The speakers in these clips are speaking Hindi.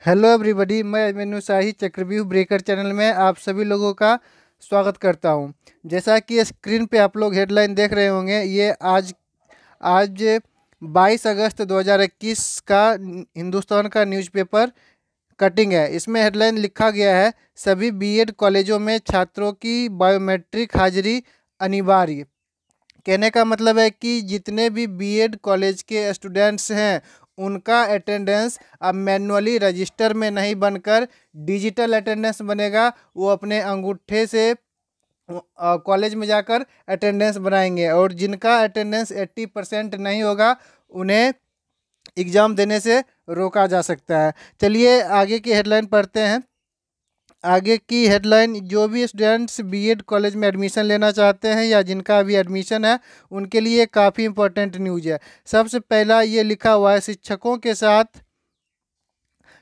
हेलो एवरीबॉडी, मैं अभिमन्यु शाही चक्रव्यूह ब्रेकर चैनल में आप सभी लोगों का स्वागत करता हूं। जैसा कि स्क्रीन पे आप लोग हेडलाइन देख रहे होंगे, ये आज 22 अगस्त 2021 का हिंदुस्तान का न्यूज़पेपर कटिंग है। इसमें हेडलाइन लिखा गया है, सभी बीएड कॉलेजों में छात्रों की बायोमेट्रिक हाजिरी अनिवार्य। कहने का मतलब है कि जितने भी बीएड कॉलेज के स्टूडेंट्स हैं उनका अटेंडेंस अब मैनुअली रजिस्टर में नहीं बनकर डिजिटल अटेंडेंस बनेगा। वो अपने अंगूठे से कॉलेज में जाकर अटेंडेंस बनाएंगे और जिनका अटेंडेंस 80% नहीं होगा उन्हें एग्ज़ाम देने से रोका जा सकता है। चलिए आगे की हेडलाइन पढ़ते हैं। आगे की हेडलाइन, जो भी स्टूडेंट्स बीएड कॉलेज में एडमिशन लेना चाहते हैं या जिनका अभी एडमिशन है उनके लिए काफ़ी इंपॉर्टेंट न्यूज़ है। सबसे पहला ये लिखा हुआ है, शिक्षकों के साथ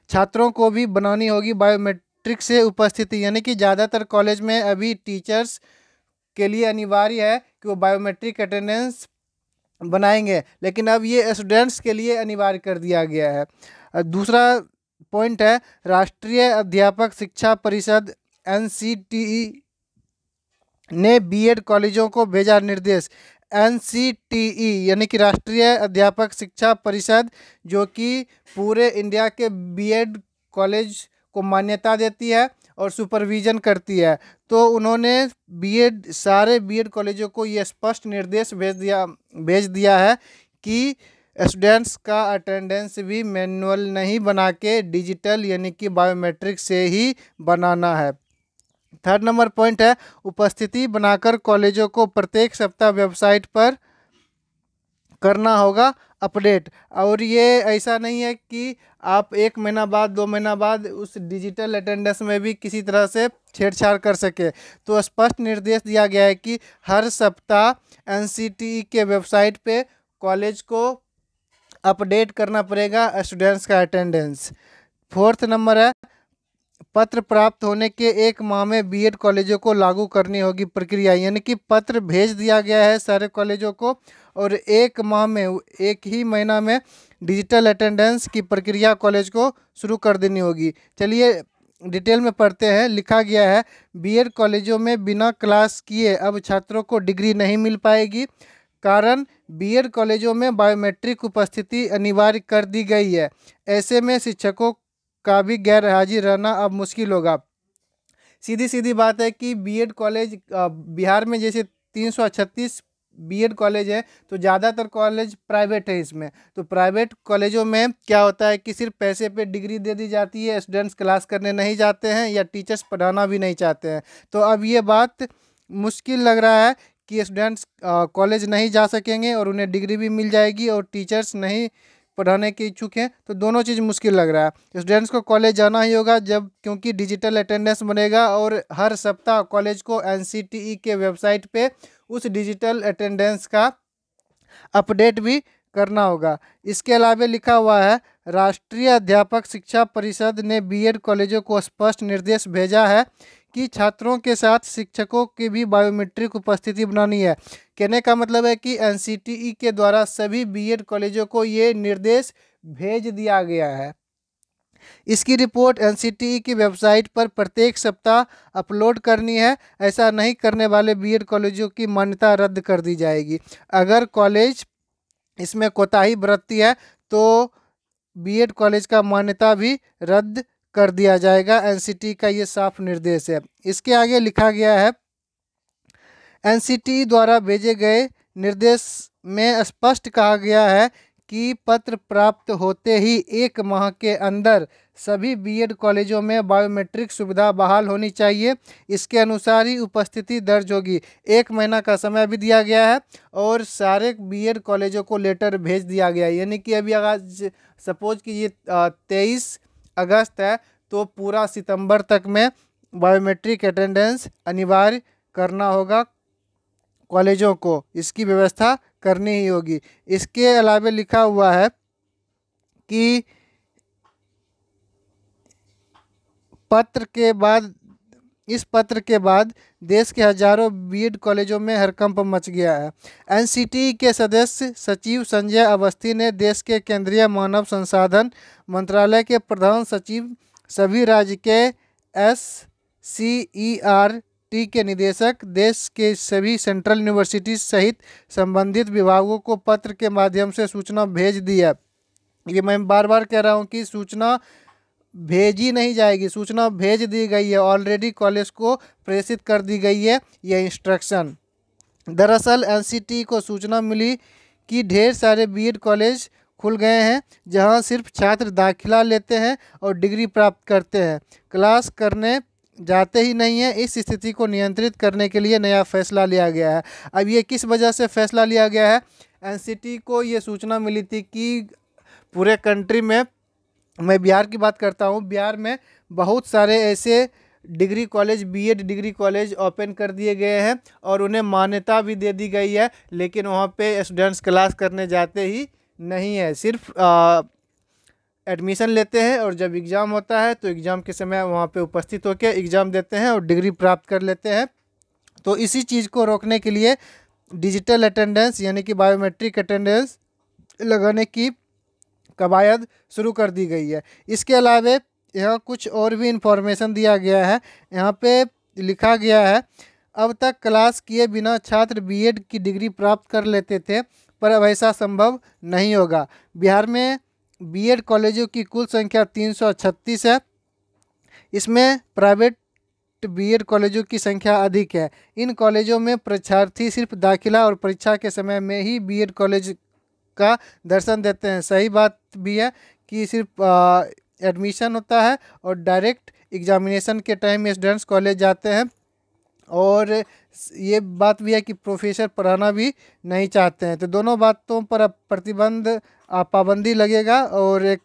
छात्रों को भी बनानी होगी बायोमेट्रिक से उपस्थिति। यानी कि ज़्यादातर कॉलेज में अभी टीचर्स के लिए अनिवार्य है कि वो बायोमेट्रिक अटेंडेंस बनाएंगे, लेकिन अब ये स्टूडेंट्स के लिए अनिवार्य कर दिया गया है। दूसरा पॉइंट है, राष्ट्रीय अध्यापक शिक्षा परिषद एनसीटीई ने बीएड कॉलेजों को भेजा निर्देश। एनसीटीई यानी कि राष्ट्रीय अध्यापक शिक्षा परिषद, जो कि पूरे इंडिया के बीएड कॉलेज को मान्यता देती है और सुपरविज़न करती है, तो उन्होंने सारे बीएड कॉलेजों को ये स्पष्ट निर्देश भेज दिया है कि स्टूडेंट्स का अटेंडेंस भी मैनुअल नहीं बना के डिजिटल यानी कि बायोमेट्रिक से ही बनाना है। थर्ड नंबर पॉइंट है, उपस्थिति बनाकर कॉलेजों को प्रत्येक सप्ताह वेबसाइट पर करना होगा अपडेट। और ये ऐसा नहीं है कि आप 1 महीना बाद 2 महीना बाद उस डिजिटल अटेंडेंस में भी किसी तरह से छेड़छाड़ कर सके। तो स्पष्ट निर्देश दिया गया है कि हर सप्ताह एनसीटीई के वेबसाइट पे कॉलेज को अपडेट करना पड़ेगा स्टूडेंट्स का अटेंडेंस। फोर्थ नंबर है, पत्र प्राप्त होने के 1 माह में बीएड कॉलेजों को लागू करनी होगी प्रक्रिया। यानी कि पत्र भेज दिया गया है सारे कॉलेजों को और 1 माह में, 1 ही महीना में डिजिटल अटेंडेंस की प्रक्रिया कॉलेज को शुरू कर देनी होगी। चलिए डिटेल में पढ़ते हैं। लिखा गया है, बीएड कॉलेजों में बिना क्लास किए अब छात्रों को डिग्री नहीं मिल पाएगी। कारण, बीएड कॉलेजों में बायोमेट्रिक उपस्थिति अनिवार्य कर दी गई है। ऐसे में शिक्षकों का भी गैर हाजिर रहना अब मुश्किल होगा। सीधी सीधी बात है कि बीएड कॉलेज बिहार में जैसे 336 बीएड कॉलेज है, तो ज़्यादातर कॉलेज प्राइवेट है। इसमें तो प्राइवेट कॉलेजों में क्या होता है कि सिर्फ पैसे पे डिग्री दे दी जाती है, स्टूडेंट्स क्लास करने नहीं जाते हैं या टीचर्स पढ़ाना भी नहीं चाहते हैं। तो अब ये बात मुश्किल लग रहा है कि स्टूडेंट्स कॉलेज नहीं जा सकेंगे और उन्हें डिग्री भी मिल जाएगी और टीचर्स नहीं पढ़ाने के इच्छुक हैं, तो दोनों चीज़ मुश्किल लग रहा है। स्टूडेंट्स को कॉलेज जाना ही होगा जब, क्योंकि डिजिटल अटेंडेंस बनेगा और हर सप्ताह कॉलेज को एनसीटीई के वेबसाइट पे उस डिजिटल अटेंडेंस का अपडेट भी करना होगा। इसके अलावा लिखा हुआ है, राष्ट्रीय अध्यापक शिक्षा परिषद ने बीएड कॉलेजों को स्पष्ट निर्देश भेजा है कि छात्रों के साथ शिक्षकों की भी बायोमेट्रिक उपस्थिति बनानी है। कहने का मतलब है कि एनसीटीई के द्वारा सभी बीएड कॉलेजों को ये निर्देश भेज दिया गया है। इसकी रिपोर्ट एनसीटीई की वेबसाइट पर प्रत्येक सप्ताह अपलोड करनी है। ऐसा नहीं करने वाले बीएड कॉलेजों की मान्यता रद्द कर दी जाएगी। अगर कॉलेज इसमें कोताही बरतती है तो बीएड कॉलेज का मान्यता भी रद्द कर दिया जाएगा। एनसीटीई का ये साफ निर्देश है। इसके आगे लिखा गया है, एनसीटीई द्वारा भेजे गए निर्देश में स्पष्ट कहा गया है कि पत्र प्राप्त होते ही 1 माह के अंदर सभी बीएड कॉलेजों में बायोमेट्रिक सुविधा बहाल होनी चाहिए। इसके अनुसार ही उपस्थिति दर्ज होगी। 1 महीना का समय भी दिया गया है और सारे बीएड कॉलेजों को लेटर भेज दिया गया है। यानी कि अभी अगर सपोज कि ये 23 अगस्त है, तो पूरा सितंबर तक में बायोमेट्रिक अटेंडेंस अनिवार्य करना होगा कॉलेजों को, इसकी व्यवस्था करनी ही होगी। इसके अलावा लिखा हुआ है कि पत्र के बाद इस पत्र के बाद देश के हजारों बीएड कॉलेजों में हड़कंप मच गया है। एनसीटी के सदस्य सचिव संजय अवस्थी ने देश के केंद्रीय मानव संसाधन मंत्रालय के प्रधान सचिव, सभी राज्य के SCERT के निदेशक, देश के सभी सेंट्रल यूनिवर्सिटी सहित संबंधित विभागों को पत्र के माध्यम से सूचना भेज दी है। ये मैं बार बार कह रहा हूँ कि सूचना भेजी नहीं जाएगी, सूचना भेज दी गई है, ऑलरेडी कॉलेज को प्रेषित कर दी गई है यह इंस्ट्रक्शन। दरअसल एनसीटी को सूचना मिली कि ढेर सारे बीएड कॉलेज खुल गए हैं जहां सिर्फ छात्र दाखिला लेते हैं और डिग्री प्राप्त करते हैं, क्लास करने जाते ही नहीं है। इस स्थिति को नियंत्रित करने के लिए नया फैसला लिया गया है। अब ये किस वजह से फैसला लिया गया है? एनसीटी को ये सूचना मिली थी कि पूरे कंट्री में, मैं बिहार की बात करता हूँ, बिहार में बहुत सारे ऐसे degree college, BEd degree college open कर दिए गए हैं और उन्हें मान्यता भी दे दी गई है, लेकिन वहाँ पे स्टूडेंट्स क्लास करने जाते ही नहीं है, सिर्फ एडमिशन लेते हैं और जब एग्ज़ाम होता है तो एग्ज़ाम के समय वहाँ पे उपस्थित होकर एग्ज़ाम देते हैं और डिग्री प्राप्त कर लेते हैं। तो इसी चीज़ को रोकने के लिए डिजिटल अटेंडेंस यानी कि बायोमेट्रिक अटेंडेंस लगाने की कवायद शुरू कर दी गई है। इसके अलावा यहाँ कुछ और भी इंफॉर्मेशन दिया गया है। यहाँ पे लिखा गया है, अब तक क्लास किए बिना छात्र बीएड की डिग्री प्राप्त कर लेते थे, पर अब ऐसा संभव नहीं होगा। बिहार में बीएड कॉलेजों की कुल संख्या 336 है। इसमें प्राइवेट बीएड कॉलेजों की संख्या अधिक है। इन कॉलेजों में परीक्षार्थी सिर्फ दाखिला और परीक्षा के समय में ही बीएड कॉलेज का दर्शन देते हैं। सही बात भी है कि सिर्फ एडमिशन होता है और डायरेक्ट एग्जामिनेशन के टाइम में स्टूडेंट्स कॉलेज जाते हैं। और ये बात भी है कि प्रोफेसर पढ़ाना भी नहीं चाहते हैं। तो दोनों बातों पर अब पाबंदी लगेगा और एक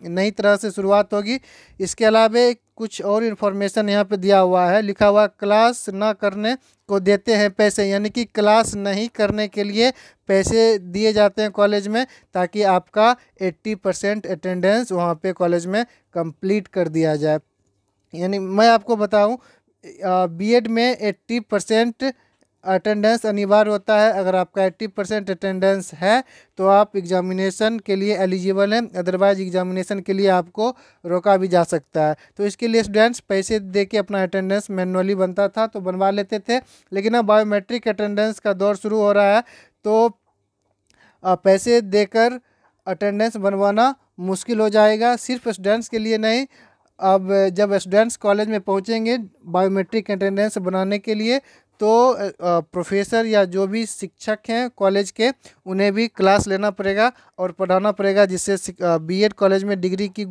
नई तरह से शुरुआत होगी। इसके अलावा कुछ और इन्फॉर्मेशन यहाँ पे दिया हुआ है, लिखा हुआ क्लास ना करने को देते हैं पैसे, यानी कि क्लास नहीं करने के लिए पैसे दिए जाते हैं कॉलेज में, ताकि आपका 80% अटेंडेंस वहाँ पे कॉलेज में कंप्लीट कर दिया जाए। यानी मैं आपको बताऊँ, बीएड में 80% अटेंडेंस अनिवार्य होता है। अगर आपका 80% अटेंडेंस है तो आप एग्जामिनेशन के लिए एलिजिबल हैं, अदरवाइज एग्जामिनेशन के लिए आपको रोका भी जा सकता है। तो इसके लिए स्टूडेंट्स पैसे दे के अपना अटेंडेंस मैनुअली बनता था तो बनवा लेते थे, लेकिन अब बायोमेट्रिक अटेंडेंस का दौर शुरू हो रहा है तो पैसे देकर अटेंडेंस बनवाना मुश्किल हो जाएगा। सिर्फ स्टूडेंट्स के लिए नहीं, अब जब स्टूडेंट्स कॉलेज में पहुंचेंगे बायोमेट्रिक अटेंडेंस बनाने के लिए तो प्रोफेसर या जो भी शिक्षक हैं कॉलेज के, उन्हें भी क्लास लेना पड़ेगा और पढ़ाना पड़ेगा, जिससे बीएड कॉलेज में डिग्री की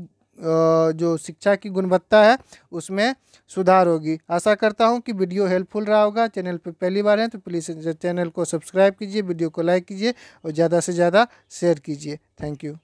जो शिक्षा की गुणवत्ता है उसमें सुधार होगी। आशा करता हूं कि वीडियो हेल्पफुल रहा होगा। चैनल पर पहली बार हैं तो प्लीज़ चैनल को सब्सक्राइब कीजिए, वीडियो को लाइक कीजिए और ज़्यादा से ज़्यादा शेयर कीजिए। Thank you.